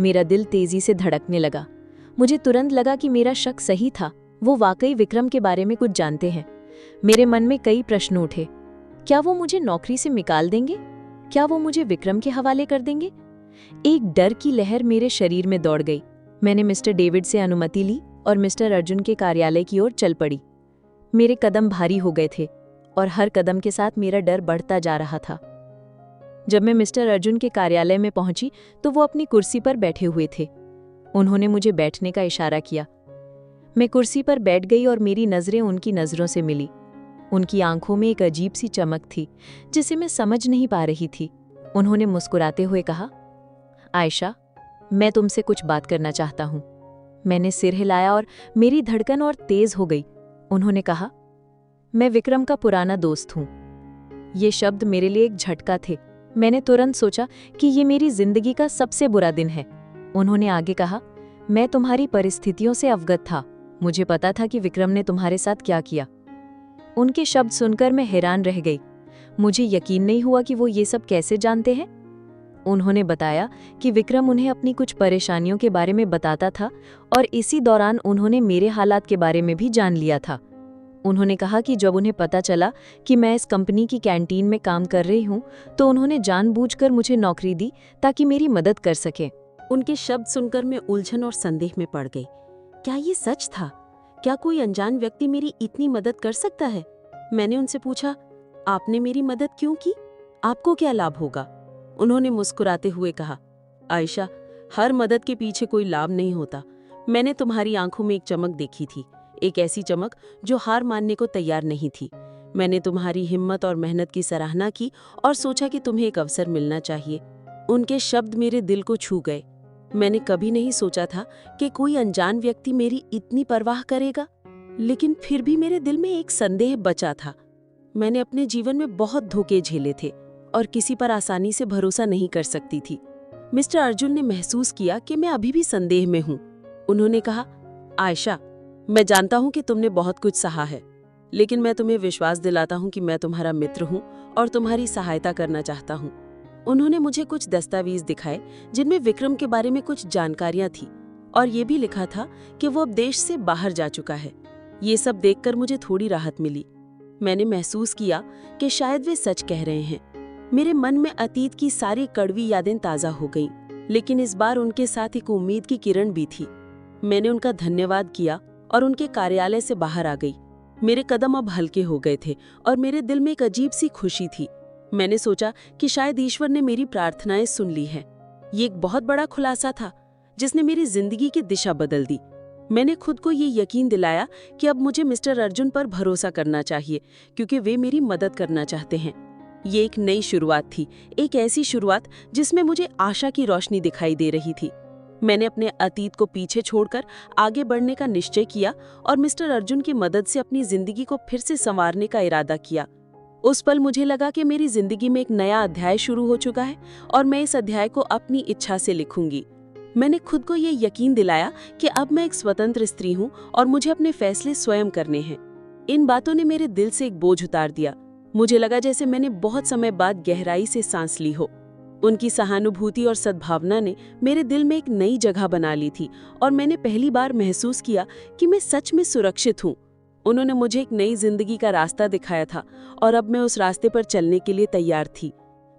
Speaker 1: मेरा दिल तेजी से धड़कने लगा। मुझे तुरंत लगा कि मेरा शक सही था, वो वाकई विक्रम के बारे में कुछ जानते हैं। मेरे मन में कई प्रश्न उठे। क्या वो मुझे नौकरी से निकाल देंगे? क्या वो मुझे विक्रम के हवाले कर देंगे? एक डर की लहर मेरे शरीर में दौड़ गई। मैंने मिस्टर डेविड से अनुमति ली और मिस्टर अर्जुन के कार्यालय की ओर चल पड़ी। मेरे कदम भारी हो गए थे और हर कदम के साथ मेरा डर बढ़ता जा रहा था। जब मैं मिस्टर अर्जुन के कार्यालय में पहुंची तो वो अपनी कुर्सी पर बैठे हुए थे। उन्होंने मुझे बैठने का इशारा किया। मैं कुर्सी पर बैठ गई और मेरी नज़रें उनकी नज़रों से मिली। उनकी आंखों में एक अजीब सी चमक थी जिसे मैं समझ नहीं पा रही थी। उन्होंने मुस्कुराते हुए कहा, आयशा, मैं तुमसे कुछ बात करना चाहता हूँ। मैंने सिर हिलाया और मेरी धड़कन और तेज हो गई। उन्होंने कहा, मैं विक्रम का पुराना दोस्त हूँ। ये शब्द मेरे लिए एक झटका थे। मैंने तुरंत सोचा कि ये मेरी जिंदगी का सबसे बुरा दिन है। उन्होंने आगे कहा, मैं तुम्हारी परिस्थितियों से अवगत था। मुझे पता था कि विक्रम ने तुम्हारे साथ क्या किया। उनके शब्द सुनकर मैं हैरान रह गई। मुझे यकीन नहीं हुआ कि वो ये सब कैसे जानते हैं। उन्होंने बताया कि विक्रम उन्हें अपनी कुछ परेशानियों के बारे में बताता था और इसी दौरान उन्होंने मेरे हालात के बारे में भी जान लिया था। उन्होंने कहा कि जब उन्हें पता चला कि मैं इस कंपनी की कैंटीन में काम कर रही हूँ तो उन्होंने जानबूझकर मुझे नौकरी दी ताकि मेरी मदद कर सकें।
Speaker 2: उनके शब्द सुनकर मैं उलझन और संदेह में पड़ गई। क्या ये सच था? क्या कोई अनजान व्यक्ति मेरी इतनी मदद कर सकता है? मैंने उनसे पूछा, आपने मेरी मदद क्यों की? आपको क्या लाभ होगा? उन्होंने मुस्कुराते हुए कहा, आयशा, हर मदद के पीछे कोई लाभ नहीं होता। मैंने तुम्हारी आंखों में एक चमक देखी थी, एक ऐसी चमक जो हार मानने को तैयार नहीं थी। मैंने तुम्हारी हिम्मत और मेहनत की सराहना की और सोचा कि तुम्हें एक अवसर मिलना चाहिए। उनके शब्द मेरे दिल को छू गए। मैंने कभी नहीं सोचा था कि कोई अनजान व्यक्ति मेरी इतनी परवाह करेगा, लेकिन फिर भी मेरे दिल में एक संदेह बचा था। मैंने अपने जीवन में बहुत धोखे झेले थे और किसी पर आसानी से भरोसा नहीं कर सकती थी। मिस्टर अर्जुन ने महसूस किया कि मैं अभी भी संदेह में हूँ। उन्होंने कहा, आयशा, मैं जानता हूँ कि तुमने बहुत कुछ सहा है, लेकिन मैं तुम्हें विश्वास दिलाता हूँ कि मैं तुम्हारा मित्र हूँ और तुम्हारी सहायता करना चाहता हूँ। उन्होंने मुझे कुछ दस्तावेज दिखाए जिनमें विक्रम के बारे में कुछ जानकारियां थी और ये भी लिखा था कि वो अब देश से बाहर जा चुका है। ये सब देखकर मुझे थोड़ी राहत मिली। मैंने महसूस किया कि शायद वे सच कह रहे हैं। मेरे मन में अतीत की सारी कड़वी यादें ताज़ा हो गईं, लेकिन इस बार उनके साथ एक उम्मीद की किरण भी थी। मैंने उनका धन्यवाद किया और उनके कार्यालय से बाहर आ गई। मेरे कदम अब हल्के हो गए थे और मेरे दिल में एक अजीब सी खुशी थी। मैंने सोचा कि शायद ईश्वर ने मेरी प्रार्थनाएं सुन ली हैं। ये एक बहुत बड़ा खुलासा था जिसने मेरी जिंदगी की दिशा बदल दी। मैंने खुद को ये यकीन दिलाया कि अब मुझे मिस्टर अर्जुन पर भरोसा करना चाहिए, क्योंकि वे मेरी मदद करना चाहते हैं। ये एक नई शुरुआत थी, एक ऐसी शुरुआत जिसमें मुझे आशा की रोशनी दिखाई दे रही थी। मैंने अपने अतीत को पीछे छोड़कर आगे बढ़ने का निश्चय किया और मिस्टर अर्जुन की मदद से अपनी जिंदगी को फिर से संवारने का इरादा किया। उस पल मुझे लगा कि मेरी जिंदगी में एक नया अध्याय शुरू हो चुका है और मैं इस अध्याय को अपनी इच्छा से लिखूंगी। मैंने खुद को ये यकीन दिलाया कि अब मैं एक स्वतंत्र स्त्री हूँ और मुझे अपने फैसले स्वयं करने हैं। इन बातों ने मेरे दिल से एक बोझ उतार दिया। मुझे लगा जैसे मैंने बहुत समय बाद गहराई से सांस ली हो। उनकी सहानुभूति और सद्भावना ने मेरे दिल में एक नई जगह बना ली थी और मैंने पहली बार महसूस किया कि मैं सच में सुरक्षित हूँ।
Speaker 3: उन्होंने मुझे एक नई जिंदगी का रास्ता दिखाया था और अब मैं उस रास्ते पर चलने के लिए तैयार थी।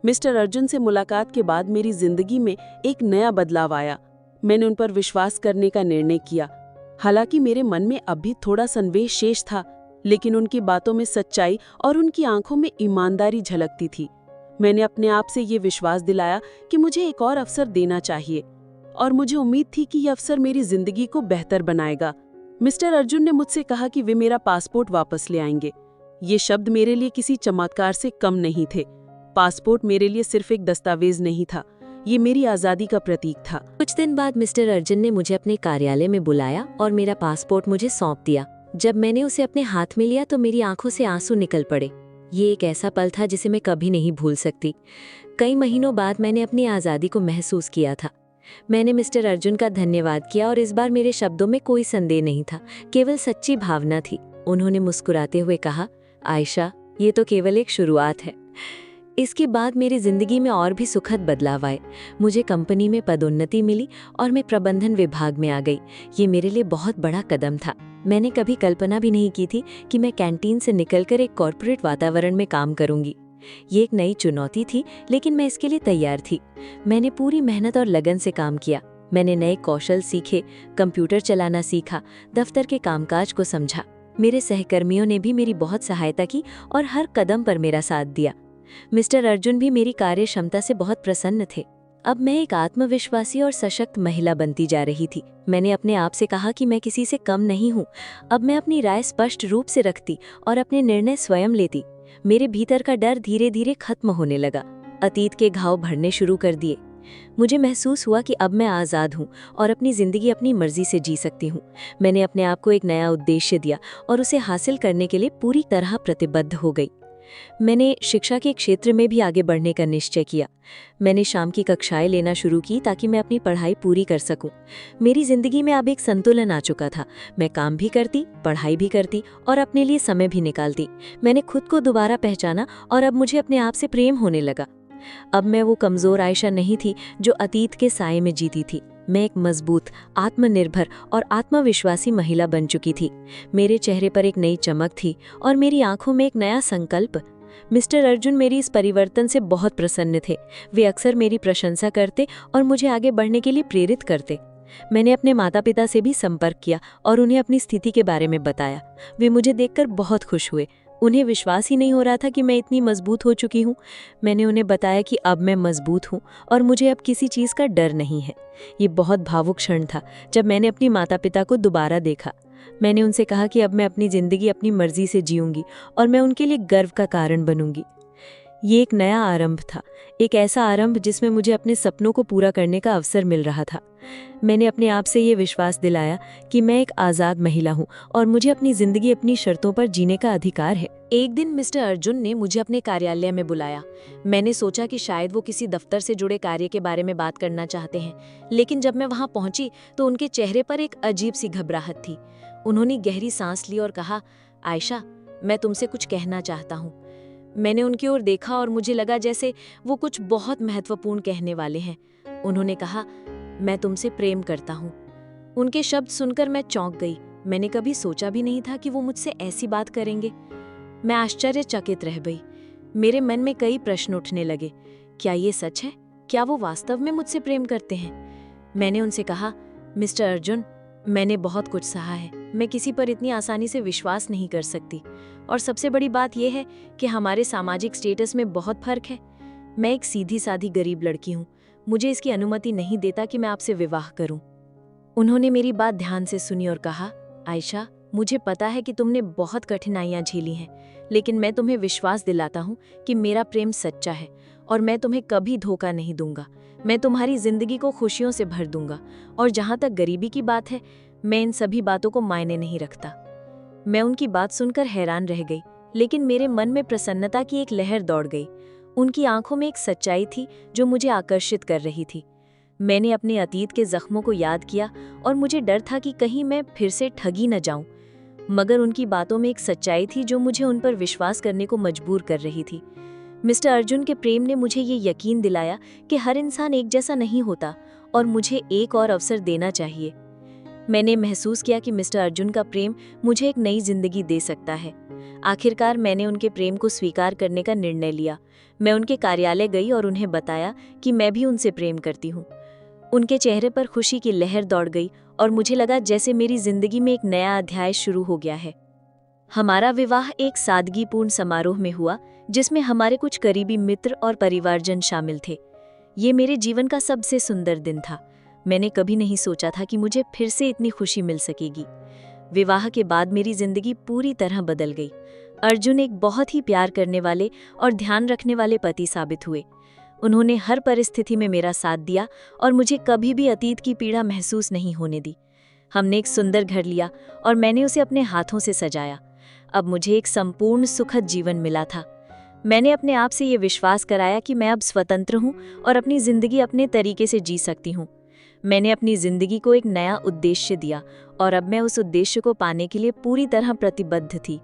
Speaker 3: मिस्टर अर्जुन से मुलाकात के बाद मेरी जिंदगी में एक नया बदलाव आया। मैंने उन पर विश्वास करने का निर्णय किया। हालांकि मेरे मन में अब भी थोड़ा संदेह शेष था, लेकिन उनकी बातों में सच्चाई और उनकी आंखों में ईमानदारी झलकती थी। मैंने अपने आप से ये विश्वास दिलाया कि मुझे एक और अवसर देना चाहिए और मुझे उम्मीद थी कि यह अवसर मेरी जिंदगी को बेहतर बनाएगा। मिस्टर अर्जुन ने मुझसे कहा कि वे मेरा पासपोर्ट वापस ले आएंगे। ये शब्द मेरे लिए किसी चमत्कार से कम नहीं थे। पासपोर्ट मेरे लिए सिर्फ एक दस्तावेज नहीं था, ये मेरी आज़ादी का प्रतीक था।
Speaker 1: कुछ दिन बाद मिस्टर अर्जुन ने मुझे अपने कार्यालय में बुलाया और मेरा पासपोर्ट मुझे सौंप दिया। जब मैंने उसे अपने हाथ में लिया तो मेरी आंखों से आंसू निकल पड़े। ये एक ऐसा पल था जिसे मैं कभी नहीं भूल सकती। कई महीनों बाद मैंने अपनी आज़ादी को महसूस किया था। मैंने मिस्टर अर्जुन का धन्यवाद किया और इस बार मेरे शब्दों में कोई संदेह नहीं था, केवल सच्ची भावना थी। उन्होंने मुस्कुराते हुए कहा, आयशा, ये तो केवल एक शुरुआत है। इसके बाद मेरी जिंदगी में और भी सुखद बदलाव आए। मुझे कंपनी में पदोन्नति मिली और मैं प्रबंधन विभाग में आ गई। ये मेरे लिए बहुत बड़ा कदम था। मैंने कभी कल्पना भी नहीं की थी कि मैं कैंटीन से निकलकर एक कॉर्पोरेट वातावरण में काम करूंगी। ये एक नई चुनौती थी, लेकिन मैं इसके लिए तैयार थी। मैंने पूरी मेहनत और लगन से काम किया। मैंने नए कौशल सीखे, कंप्यूटर चलाना सीखा, दफ्तर के कामकाज को समझा। मेरे सहकर्मियों ने भी मेरी बहुत सहायता की और हर कदम पर मेरा साथ दिया। मिस्टर अर्जुन भी मेरी कार्य क्षमता से बहुत प्रसन्न थे। अब मैं एक आत्मविश्वासी और सशक्त महिला बनती जा रही थी। मैंने अपने आप से कहा कि मैं किसी से कम नहीं हूँ। अब मैं अपनी राय स्पष्ट रूप से रखती और अपने निर्णय स्वयं लेती। मेरे भीतर का डर धीरे धीरे खत्म होने लगा। अतीत के घाव भरने शुरू कर दिए। मुझे महसूस हुआ कि अब मैं आज़ाद हूँ और अपनी ज़िंदगी अपनी मर्जी से जी सकती हूँ। मैंने अपने आप को एक नया उद्देश्य दिया और उसे हासिल करने के लिए पूरी तरह प्रतिबद्ध हो गई। मैंने शिक्षा के क्षेत्र में भी आगे बढ़ने का निश्चय किया। मैंने शाम की कक्षाएं लेना शुरू की ताकि मैं अपनी पढ़ाई पूरी कर सकूं। मेरी जिंदगी में अब एक संतुलन आ चुका था। मैं काम भी करती, पढ़ाई भी करती और अपने लिए समय भी निकालती। मैंने खुद को दोबारा पहचाना और अब मुझे अपने आप से प्रेम होने लगा। अब मैं वो कमज़ोर आयशा नहीं थी जो अतीत के साये में जीती थी। मैं एक मजबूत, आत्मनिर्भर और आत्मविश्वासी महिला बन चुकी थी। मेरे चेहरे पर एक नई चमक थी और मेरी आंखों में एक नया संकल्प। मिस्टर अर्जुन मेरी इस परिवर्तन से बहुत प्रसन्न थे। वे अक्सर मेरी प्रशंसा करते और मुझे आगे बढ़ने के लिए प्रेरित करते। मैंने अपने माता पिता से भी संपर्क किया और उन्हें अपनी स्थिति के बारे में बताया। वे मुझे देखकर बहुत खुश हुए। उन्हें विश्वास ही नहीं हो रहा था कि मैं इतनी मजबूत हो चुकी हूँ। मैंने उन्हें बताया कि अब मैं मजबूत हूँ और मुझे अब किसी चीज़ का डर नहीं है। ये बहुत भावुक क्षण था जब मैंने अपनी माता पिता को दोबारा देखा। मैंने उनसे कहा कि अब मैं अपनी ज़िंदगी अपनी मर्जी से जीऊँगी और मैं उनके लिए गर्व का कारण बनूंगी। ये एक नया आरंभ था, एक ऐसा आरंभ जिसमें मुझे अपने सपनों को पूरा करने का अवसर मिल रहा था। मैंने अपने आप से ये विश्वास दिलाया कि मैं एक आज़ाद महिला हूँ और मुझे अपनी ज़िंदगी अपनी शर्तों पर जीने का अधिकार है। एक दिन मिस्टर अर्जुन ने मुझे अपने कार्यालय में बुलाया। मैंने सोचा कि शायद वो किसी दफ्तर से जुड़े कार्य के बारे में बात करना चाहते हैं, लेकिन जब मैं वहाँ पहुँची तो उनके चेहरे पर एक अजीब सी घबराहट थी। उन्होंने गहरी सांस ली और कहा, आयशा, मैं तुमसे कुछ कहना चाहता हूँ। मैंने उनकी ओर देखा और मुझे लगा जैसे वो कुछ बहुत महत्वपूर्ण कहने वाले हैं। उन्होंने कहा, मैं तुमसे प्रेम करता हूँ। उनके शब्द सुनकर मैं चौंक गई। मैंने कभी सोचा भी नहीं था कि वो मुझसे ऐसी बात करेंगे। मैं आश्चर्यचकित रह गई। मेरे मन में कई प्रश्न उठने लगे। क्या ये सच है? क्या वो वास्तव में मुझसे प्रेम करते हैं? मैंने उनसे कहा, मिस्टर अर्जुन, मैंने बहुत कुछ सहा है। मैं किसी पर इतनी आसानी से विश्वास नहीं कर सकती। और सबसे बड़ी बात यह है कि हमारे सामाजिक स्टेटस में बहुत फर्क है। मैं एक सीधी सादी गरीब लड़की हूँ। मुझे इसकी अनुमति नहीं देता कि मैं आपसे विवाह करूं। उन्होंने मेरी बात ध्यान से सुनी और कहा, आयशा, मुझे पता है कि तुमने बहुत कठिनाइयां झेली हैं, लेकिन मैं तुम्हें विश्वास दिलाता हूं कि मेरा प्रेम सच्चा है और मैं तुम्हें कभी धोखा नहीं दूंगा। मैं तुम्हारी जिंदगी को खुशियों से भर दूंगा। और जहां तक गरीबी की बात है, मैं इन सभी बातों को मायने नहीं रखता। मैं उनकी बात सुनकर हैरान रह गई, लेकिन मेरे मन में प्रसन्नता की एक लहर दौड़ गई। उनकी आंखों में एक सच्चाई थी जो मुझे आकर्षित कर रही थी। मैंने अपने अतीत के जख्मों को याद किया और मुझे डर था कि कहीं मैं फिर से ठगी न जाऊं। मगर उनकी बातों में एक सच्चाई थी जो मुझे उन पर विश्वास करने को मजबूर कर रही थी। मिस्टर अर्जुन के प्रेम ने मुझे ये यकीन दिलाया कि हर इंसान एक जैसा नहीं होता और मुझे एक और अवसर देना चाहिए। मैंने महसूस किया कि मिस्टर अर्जुन का प्रेम मुझे एक नई जिंदगी दे सकता है। आखिरकार मैंने उनके प्रेम को स्वीकार करने का निर्णय लिया। मैं उनके कार्यालय गई और उन्हें बताया कि मैं भी उनसे प्रेम करती हूँ। उनके चेहरे पर खुशी की लहर दौड़ गई और मुझे लगा जैसे मेरी जिंदगी में एक नया अध्याय शुरू हो गया है। हमारा विवाह एक सादगीपूर्ण समारोह में हुआ, जिसमें हमारे कुछ करीबी मित्र और परिवारजन शामिल थे। ये मेरे जीवन का सबसे सुंदर दिन था। मैंने कभी नहीं सोचा था कि मुझे फिर से इतनी खुशी मिल सकेगी। विवाह के बाद मेरी जिंदगी पूरी तरह बदल गई। अर्जुन एक बहुत ही प्यार करने वाले और ध्यान रखने वाले पति साबित हुए। उन्होंने हर परिस्थिति में मेरा साथ दिया और मुझे कभी भी अतीत की पीड़ा महसूस नहीं होने दी। हमने एक सुंदर घर लिया और मैंने उसे अपने हाथों से सजाया। अब मुझे एक संपूर्ण सुखद जीवन मिला था। मैंने अपने आप से ये विश्वास कराया कि मैं अब स्वतंत्र हूँ और अपनी जिंदगी अपने तरीके से जी सकती हूँ। मैंने अपनी जिंदगी को एक नया उद्देश्य दिया और अब मैं उस उद्देश्य को पाने के लिए पूरी तरह प्रतिबद्ध थी।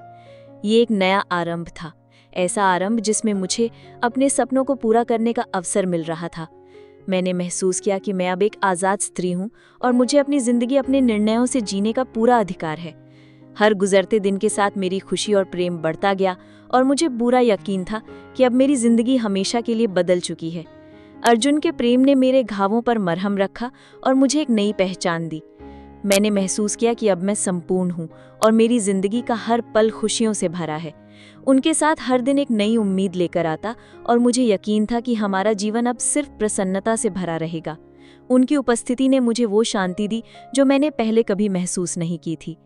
Speaker 1: ये एक नया आरंभ था, ऐसा आरंभ जिसमें मुझे अपने सपनों को पूरा करने का अवसर मिल रहा था। मैंने महसूस किया कि मैं अब एक आज़ाद स्त्री हूँ और मुझे अपनी जिंदगी अपने निर्णयों से जीने का पूरा अधिकार है। हर गुजरते दिन के साथ मेरी खुशी और प्रेम बढ़ता गया और मुझे पूरा यकीन था कि अब मेरी जिंदगी हमेशा के लिए बदल चुकी है। अर्जुन के प्रेम ने मेरे घावों पर मरहम रखा और मुझे एक नई पहचान दी। मैंने महसूस किया कि अब मैं संपूर्ण हूँ और मेरी जिंदगी का हर पल खुशियों से भरा है। उनके साथ हर दिन एक नई उम्मीद लेकर आता और मुझे यकीन था कि हमारा जीवन अब सिर्फ प्रसन्नता से भरा रहेगा। उनकी उपस्थिति ने मुझे वो शांति दी जो मैंने पहले कभी महसूस नहीं की थी।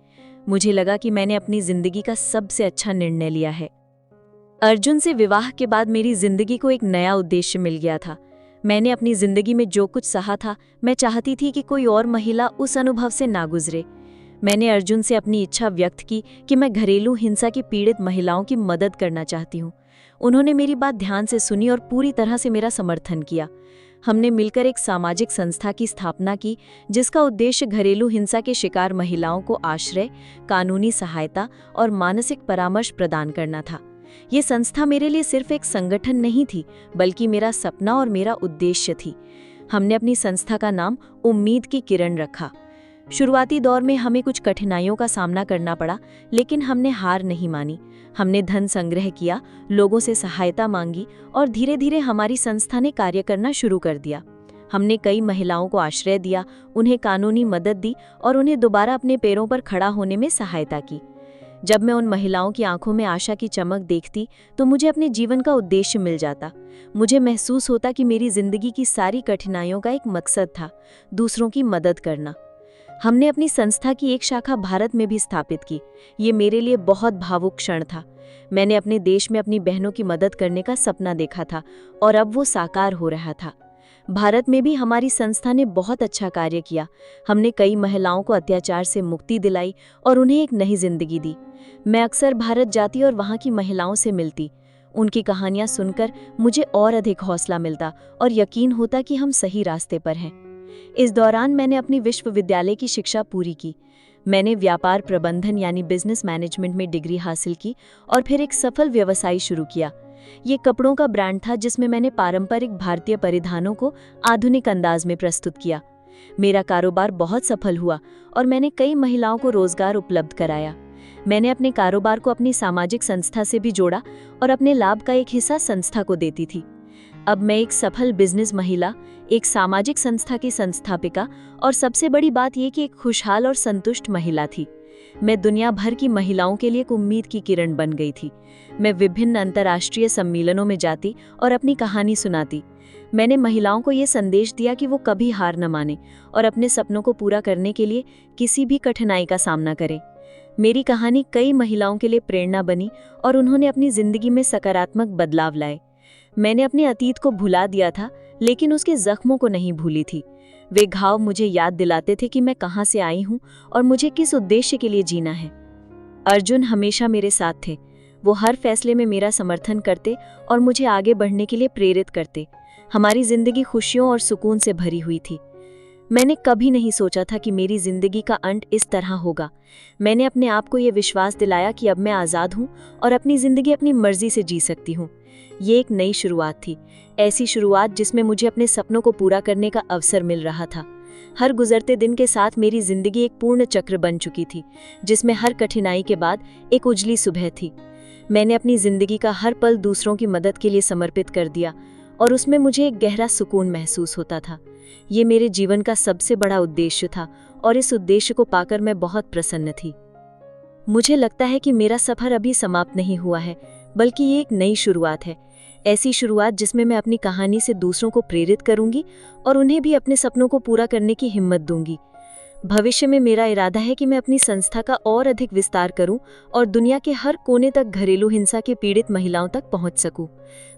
Speaker 1: मुझे लगा कि मैंने अपनी जिंदगी का सबसे अच्छा निर्णय लिया है। अर्जुन से विवाह के बाद मेरी जिंदगी को एक नया उद्देश्य मिल गया था। मैंने अपनी जिंदगी में जो कुछ सहा था, मैं चाहती थी कि कोई और महिला उस अनुभव से ना गुजरे। मैंने अर्जुन से अपनी इच्छा व्यक्त की कि मैं घरेलू हिंसा की पीड़ित महिलाओं की मदद करना चाहती हूँ। उन्होंने मेरी बात ध्यान से सुनी और पूरी तरह से मेरा समर्थन किया। हमने मिलकर एक सामाजिक संस्था की स्थापना की, जिसका उद्देश्य घरेलू हिंसा के शिकार महिलाओं को आश्रय, कानूनी सहायता और मानसिक परामर्श प्रदान करना था। ये संस्था मेरे लिए सिर्फ एक संगठन नहीं थी, बल्कि मेरा सपना और मेरा उद्देश्य थी। हमने अपनी संस्था का नाम उम्मीद की किरण रखा। शुरुआती दौर में हमें कुछ कठिनाइयों का सामना करना पड़ा, लेकिन हमने हार नहीं मानी। हमने धन संग्रह किया, लोगों से सहायता मांगी और धीरे धीरे हमारी संस्था ने कार्य करना शुरू कर दिया। हमने कई महिलाओं को आश्रय दिया, उन्हें कानूनी मदद दी और उन्हें दोबारा अपने पैरों पर खड़ा होने में सहायता की। जब मैं उन महिलाओं की आंखों में आशा की चमक देखती तो मुझे अपने जीवन का उद्देश्य मिल जाता। मुझे महसूस होता कि मेरी जिंदगी की सारी कठिनाइयों का एक मकसद था, दूसरों की मदद करना। हमने अपनी संस्था की एक शाखा भारत में भी स्थापित की। ये मेरे लिए बहुत भावुक क्षण था। मैंने अपने देश में अपनी बहनों की मदद करने का सपना देखा था और अब वो साकार हो रहा था। भारत में भी हमारी संस्था ने बहुत अच्छा कार्य किया। हमने कई महिलाओं को अत्याचार से मुक्ति दिलाई और उन्हें एक नई जिंदगी दी। मैं अक्सर भारत जाती और वहाँ की महिलाओं से मिलती। उनकी कहानियाँ सुनकर मुझे और अधिक हौसला मिलता और यकीन होता कि हम सही रास्ते पर हैं। इस दौरान मैंने अपनी विश्वविद्यालय की शिक्षा पूरी की। मैंने व्यापार प्रबंधन यानी बिजनेस मैनेजमेंट में डिग्री हासिल की और फिर एक सफल व्यवसाय शुरू किया। ये कपड़ों का ब्रांड था जिसमें मैंने पारंपरिक भारतीय परिधानों को आधुनिक अंदाज में प्रस्तुत किया। मेरा कारोबार बहुत सफल हुआ और मैंने कई महिलाओं को रोजगार उपलब्ध कराया। मैंने अपने कारोबार को अपनी सामाजिक संस्था से भी जोड़ा और अपने लाभ का एक हिस्सा संस्था को देती थी। अब मैं एक सफल बिजनेस महिला, एक सामाजिक संस्था की संस्थापिका और सबसे बड़ी बात यह कि एक खुशहाल और संतुष्ट महिला थी। मैं दुनिया भर की महिलाओं के लिए एक उम्मीद की किरण बन गई थी। मैं विभिन्न अंतर्राष्ट्रीय सम्मेलनों में जाती और अपनी कहानी सुनाती। मैंने महिलाओं को ये संदेश दिया कि वो कभी हार न माने और अपने सपनों को पूरा करने के लिए किसी भी कठिनाई का सामना करें। मेरी कहानी कई महिलाओं के लिए प्रेरणा बनी और उन्होंने अपनी जिंदगी में सकारात्मक बदलाव लाए। मैंने अपने अतीत को भुला दिया था, लेकिन उसके जख्मों को नहीं भूली थी। वे घाव मुझे याद दिलाते थे कि मैं कहाँ से आई हूँ और मुझे किस उद्देश्य के लिए जीना है। अर्जुन हमेशा मेरे साथ थे। वो हर फैसले में मेरा समर्थन करते और मुझे आगे बढ़ने के लिए प्रेरित करते। हमारी जिंदगी खुशियों और सुकून से भरी हुई थी। मैंने कभी नहीं सोचा था कि मेरी जिंदगी का अंत इस तरह होगा। मैंने अपने आप को ये विश्वास दिलाया कि अब मैं आज़ाद हूँ और अपनी ज़िंदगी अपनी मर्जी से जी सकती हूँ। ये एक नई शुरुआत थी, ऐसी शुरुआत जिसमें मुझे अपने सपनों को पूरा करने का अवसर मिल रहा था।
Speaker 2: हर गुजरते दिन के साथ मेरी जिंदगी एक पूर्ण चक्र बन चुकी थी, जिसमें हर कठिनाई के बाद एक उजली सुबह थी। मैंने अपनी जिंदगी का हर पल दूसरों की मदद के लिए समर्पित कर दिया और उसमें मुझे एक गहरा सुकून महसूस होता था। ये मेरे जीवन का सबसे बड़ा उद्देश्य था और इस उद्देश्य को पाकर मैं बहुत प्रसन्न थी। मुझे लगता है कि मेरा सफर अभी समाप्त नहीं हुआ है, बल्कि ये एक नई शुरुआत है। ऐसी शुरुआत जिसमें मैं अपनी कहानी से दूसरों को प्रेरित करूंगी और उन्हें भी अपने सपनों को पूरा करने की हिम्मत दूंगी। भविष्य में मेरा इरादा है कि मैं अपनी संस्था का और अधिक विस्तार करूं और दुनिया के हर कोने तक घरेलू हिंसा के पीड़ित महिलाओं तक पहुंच सकूं।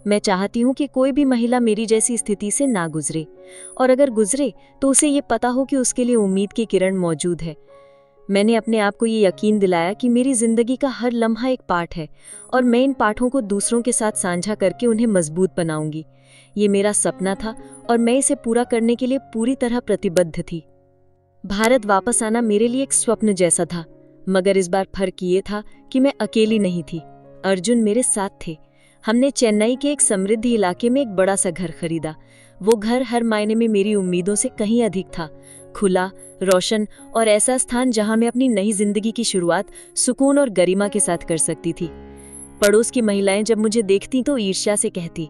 Speaker 2: मैं चाहती हूं कि कोई भी महिला मेरी जैसी स्थिति से ना गुजरे, और अगर गुजरे तो उसे ये पता हो कि उसके लिए उम्मीद की किरण मौजूद है। मैंने अपने आप को ये यकीन दिलाया कि मेरी जिंदगी का हर लम्हा एक पाठ है और मैं इन पाठों को दूसरों के साथ साझा करके उन्हें मजबूत बनाऊंगी। ये मेरा सपना था और मैं इसे पूरा करने के लिए पूरी तरह प्रतिबद्ध थी। भारत वापस आना मेरे लिए एक स्वप्न जैसा था, मगर इस बार फर्क ये था कि मैं अकेली नहीं थी। अर्जुन मेरे साथ थे। हमने चेन्नई के एक समृद्ध इलाके में एक बड़ा सा घर खरीदा। वो घर हर मायने में मेरी उम्मीदों से कहीं अधिक था। खुला, रोशन और ऐसा स्थान जहां मैं अपनी नई जिंदगी की शुरुआत सुकून और गरिमा के साथ कर सकती थी। पड़ोस की महिलाएं जब मुझे देखती तो ईर्ष्या से कहती,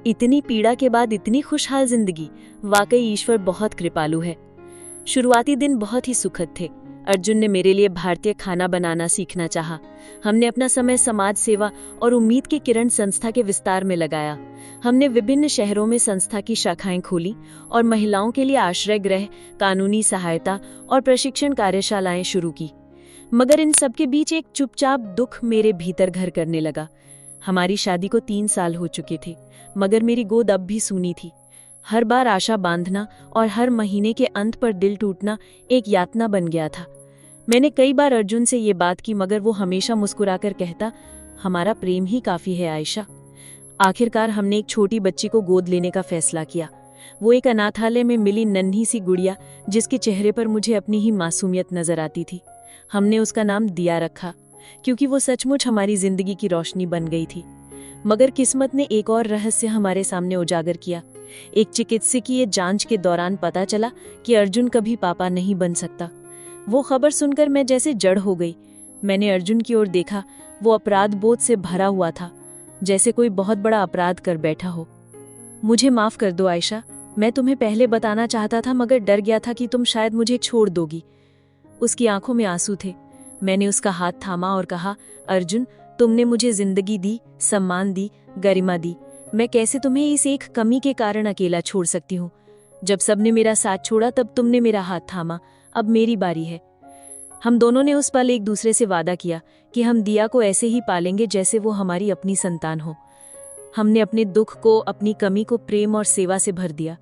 Speaker 2: इतनी पीड़ा के बाद इतनी खुशहाल जिंदगी, वाकई ईश्वर बहुत कृपालु है। शुरुआती दिन बहुत ही सुखद थे। अर्जुन ने मेरे लिए भारतीय खाना बनाना सीखना चाहा। हमने अपना समय समाज सेवा और उम्मीद की किरण संस्था के विस्तार में लगाया। हमने विभिन्न शहरों में संस्था की शाखाएं खोली और महिलाओं के लिए आश्रय गृह, कानूनी सहायता और प्रशिक्षण कार्यशालाएं शुरू की। मगर इन सबके बीच एक चुपचाप दुख मेरे भीतर घर करने लगा। हमारी शादी को 3 साल हो चुके थे, मगर मेरी गोद अब भी सूनी थी। हर बार आशा बांधना और हर महीने के अंत पर दिल टूटना एक यातना बन गया था। मैंने कई बार अर्जुन से ये बात की, मगर वो हमेशा मुस्कुराकर कहता, हमारा प्रेम ही काफी है आयशा। आखिरकार हमने एक छोटी बच्ची को गोद लेने का फैसला किया। वो एक अनाथालय में मिली नन्ही सी गुड़िया, जिसके चेहरे पर मुझे अपनी ही मासूमियत नजर आती थी। हमने उसका नाम दिया रखा, क्योंकि वो सचमुच हमारी जिंदगी की रोशनी बन गई थी। मगर किस्मत ने एक और रहस्य हमारे सामने उजागर किया। एक चिकित्सकीय जांच के दौरान पता चला कि अर्जुन कभी पापा नहीं बन सकता। वो खबर सुनकर मैं जैसे जड़ हो गई। मैंने अर्जुन की ओर देखा। वो अपराध बोध से भरा हुआ था, जैसे कोई बहुत बड़ा अपराध कर बैठा हो। मुझे माफ कर दो आयशा, मैं तुम्हें पहले बताना चाहता था, मगर डर गया था कि तुम शायद मुझे छोड़ दोगी। उसकी आंखों में आंसू थे। मैंने उसका हाथ थामा और कहा, अर्जुन, तुमने मुझे जिंदगी दी, सम्मान दी, गरिमा दी। मैं कैसे तुम्हें इस एक कमी के कारण अकेला छोड़ सकती हूँ? जब सबने मेरा साथ छोड़ा तब तुमने मेरा हाथ थामा। अब मेरी बारी है। हम दोनों ने उस पल एक दूसरे से वादा किया कि हम दिया को ऐसे ही पालेंगे जैसे वो हमारी अपनी संतान हो। हमने अपने दुख को, अपनी कमी को प्रेम और सेवा से भर दिया।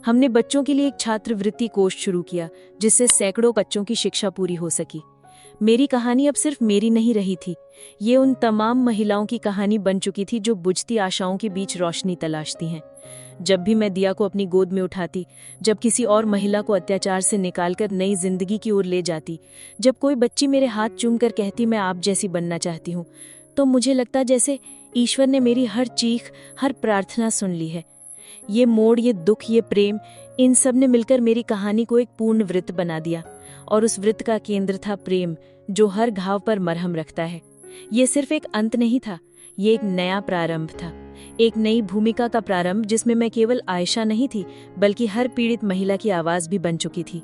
Speaker 2: हमने बच्चों के लिए एक छात्रवृत्ति कोष शुरू किया, जिससे सैकड़ों बच्चों की शिक्षा पूरी हो सकी। मेरी कहानी अब सिर्फ मेरी नहीं रही थी, ये उन तमाम महिलाओं की कहानी बन चुकी थी जो बुझती आशाओं के बीच रोशनी तलाशती हैं। जब भी मैं दिया को अपनी गोद में उठाती, जब किसी और महिला को अत्याचार से निकालकर नई जिंदगी की ओर ले जाती, जब कोई बच्ची मेरे हाथ चूमकर कहती मैं आप जैसी बनना चाहती हूँ, तो मुझे लगता जैसे ईश्वर ने मेरी हर चीख, हर प्रार्थना सुन ली है। ये मोड़, ये दुख, ये प्रेम, इन सब ने मिलकर मेरी कहानी को एक पूर्ण वृत्त बना दिया, और उस वृत्त का केंद्र था प्रेम, जो हर घाव पर मरहम रखता है। ये सिर्फ एक अंत नहीं था, ये एक नया प्रारंभ था, एक नई भूमिका का प्रारंभ, जिसमें मैं केवल आयशा नहीं थी, बल्कि हर पीड़ित महिला की आवाज भी बन चुकी थी।